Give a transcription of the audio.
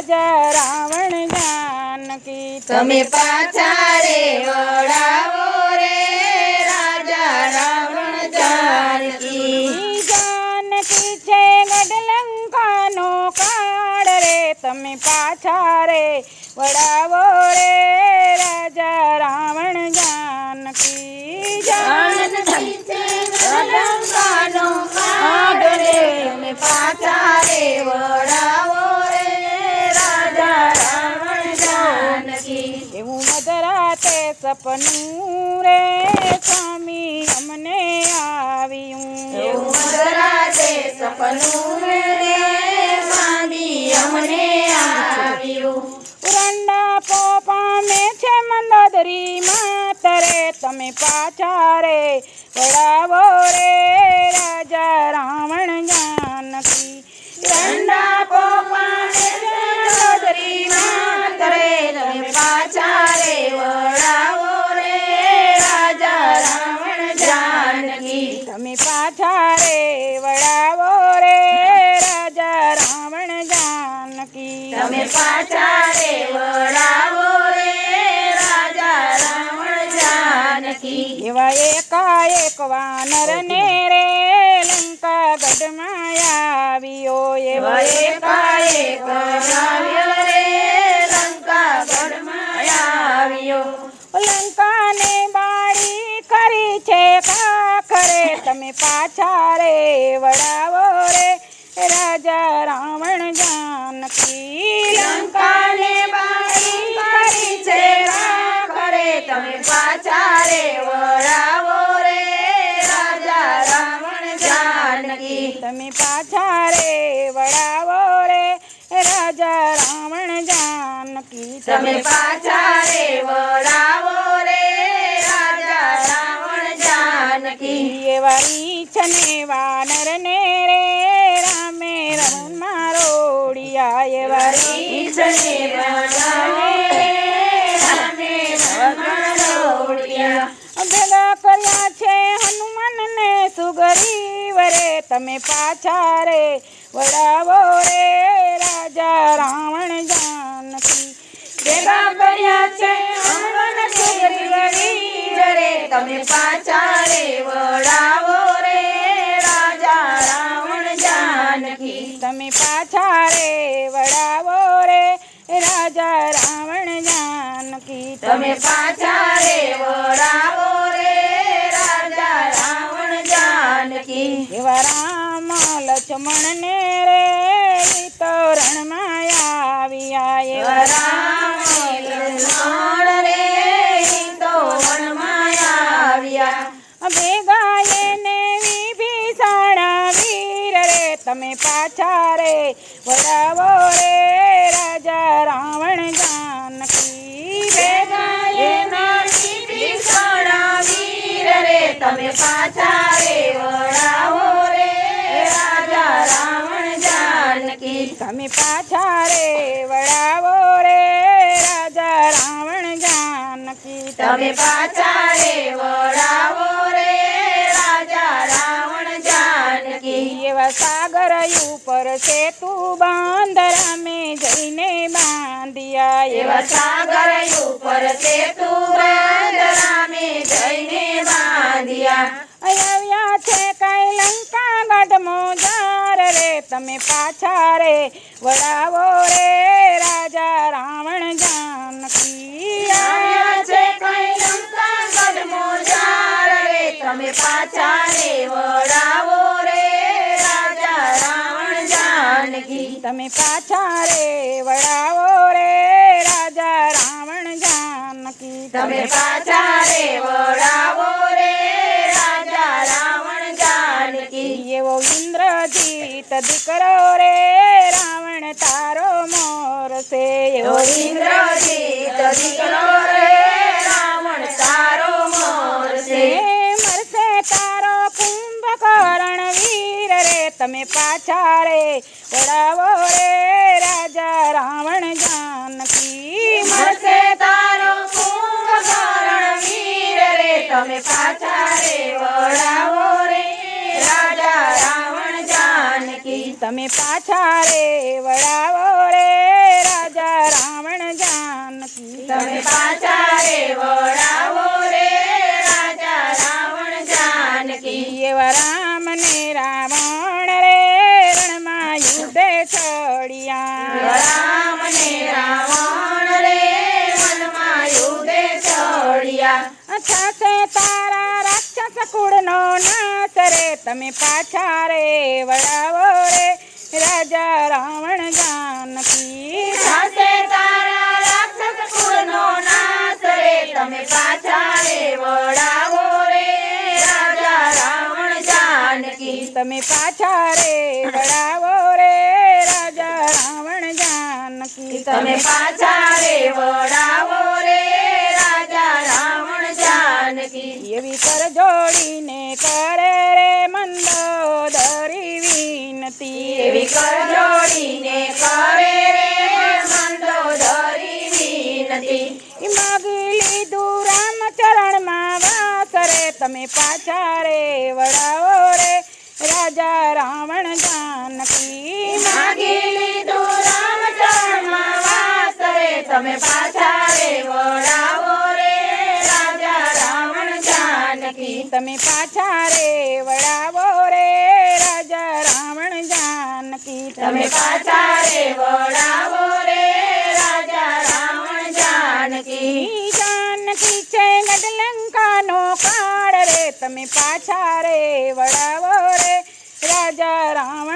રાજા રાવણ જાનકી તમે પાછા રે વળાવો રે રાજા રાવણ જાનકી જાનકી છે ગઢલંકાનો કાળ રે તમે પાછા રે વળાવો રે રાજા રાવણ જાનકી જાનકી છે ગઢલંકાનો કાળ રે તમે પાછા રે વળાવો રે રાજા રાવણ જાનકી એવું મધરાતે સપનું રે સ્વામી અમને આવ્યું એવું મધરાતે સપનું રે સ્વામી અમને આવ્યું ઉરંડા પોપામે છે મંદોદરી માતરે તમે પાછા રે વળાવો રે રાજા રાવણ જાનકી રંડા પોપાને મંદોદરી માતરે તમે પાછા રે વળાવો રે રાજા રાવણ જાનકી તમે પાછા રે વળાવો રે રાજા રાવણ જાનકી તમે પાછા રે વળાવો રે રાજા રાવણ જાનકી એવા એકાએક વાનર ને રે લંકા ગઢમાં આવ્યો એવા એકાએક આવ્યો રે લંકા ગઢમાં આવ્યો લંકાને બાળી કરી છે કાખરે તમે પાછા રે વળાવો રે રાજા રાવણ જાનકી લંકાને બાળી કરી છે કાખરે તમે પાછા રે વળાવો રે રાજા રાવણ જાનકી તમે પાછા રે વળાવો રે રાજા રાવણ જાનકી તમે પાછા રે વળાવો રે રાજા રાવણ જાનકી એવા ઈચ્છને વાનર ને રે રામે રમણમાં રોડિયા એવા ઈચ્છને વળાવે રામે રમણમાં રોડિયા ભેગા કર્યા છે હનુમાન ને સુગ્રીવ રે તમે પાછા રે વળાવો રે રાજા રાવણ જાનકી ભેગા કર્યા છે હનુમાન સુગ્રીવ રે તમે પાછા રે વળાવો રે રાજા રાવણ જાનકી તમે પાછા રે વળાવો રે રાજા રાવણ જાનકી તમે પાછા રે વળાવો રે રાજા રાવણ જાનકી એવા રામ લક્ષ્મણ ને રે તો રણમાં આવ્યા એવા રામ લક્ષ્મણ રે તો વનમાં આવ્યા ભેગા એને વિભીષણ વીર રે તમે પાછા રે વળાવો રે રાજા રાવણ જાનકી ભેગા એના વિભીષણ વીર રે તમે પાછા રે વળાવો રે રાજા રાવણ જાનકી તમે પાછા રે વળાવો રે રાજા રાવણ જાનકી તમે પાછા રે વળાવો રે રાજા રાવણ જાનકી એવા સાગર ઉપર સેતુ બાંધરામે જઈને બાંધ્યા એવા સાગર ઉપર સેતુ બાંધરામે જઈને બાંધ્યા આવ્યા છે કઈ લંકા ગઢમો જાર રે તમે પાછા રે વળાવો રે રાજા રાવણ જાનકી આવ્યા છે કઈ લંકા ગઢમો જાર રે તમે પાછા રે વળાવો રે રાજા રાવણ જાનકી તમે પાછા રે વળાવો રે રાજા રાવણ જાનકી તમે પાછા રે વળાવો રે રાજા રાવણ જાનકી એવો ઇન્દ્રજીત દીકરો રે રાવણ તારો મોર છે એવો ઇન્દ્રજીત દીકરો રે રાવણ તારો મોર છે મરશે તારો કુંભકર્ણ વીર રે તમે પાછા રે વળાવો રે રાજા રાવણ જાનકી મરશે તારો કુંભકર્ણ વીર રે તમે પાછા રે વળાવો રે રાજા રાવણ જાનકી તમે પાછા રે વળાવો રે રાજા રાવણ જાનકી તમે પાછા રે વળાવો રે રાજા રાવણ જાનકી એવા રામ ને રાવણ રે રણમાં યુદ્ધે છોડ્યા રામ ને રાવણ રે વનમાં યુદ્ધે છોડ્યા થશે તારા રાક્ષસ કુળનો નાશ રે તમે પાછા રે વળાવો રે રાજા રાવણ જાનકી થશે તારા રાક્ષસ કુળનો નાશ રે તમે પાછા રે વળાવો રે રાજા રાવણ જાનકી તમે પાછા રે વળાવો રે રાજા રાવણ જાનકી તમે પાછા રે વળાવો રે રાજા રાવણ જાનકી એવી કર જોડીને કરે રે મંદોદરી વિનતી એવી કર જોડીને કરે રે મંદોદરી વિનતી માગી લીધું રામચરણમાં વાસ રે તમે પાછા રે વળાવો રે રાજા રાવણ જાનકી માગી લીધું રામચરણમાં વાસ રે તમે પાછા રે વળાવો રે રાજા રાવણ જાનકી તમે પાછા રે વળાવો રે રાજા રાવણ જાનકી તમે પાછા રે વળાવો રે રાજા રાવણ જાનકી જાનકી છે ગઢલંકાનો કાળ રે તમે પાછા રે વળાવો રે રાજા રાવણ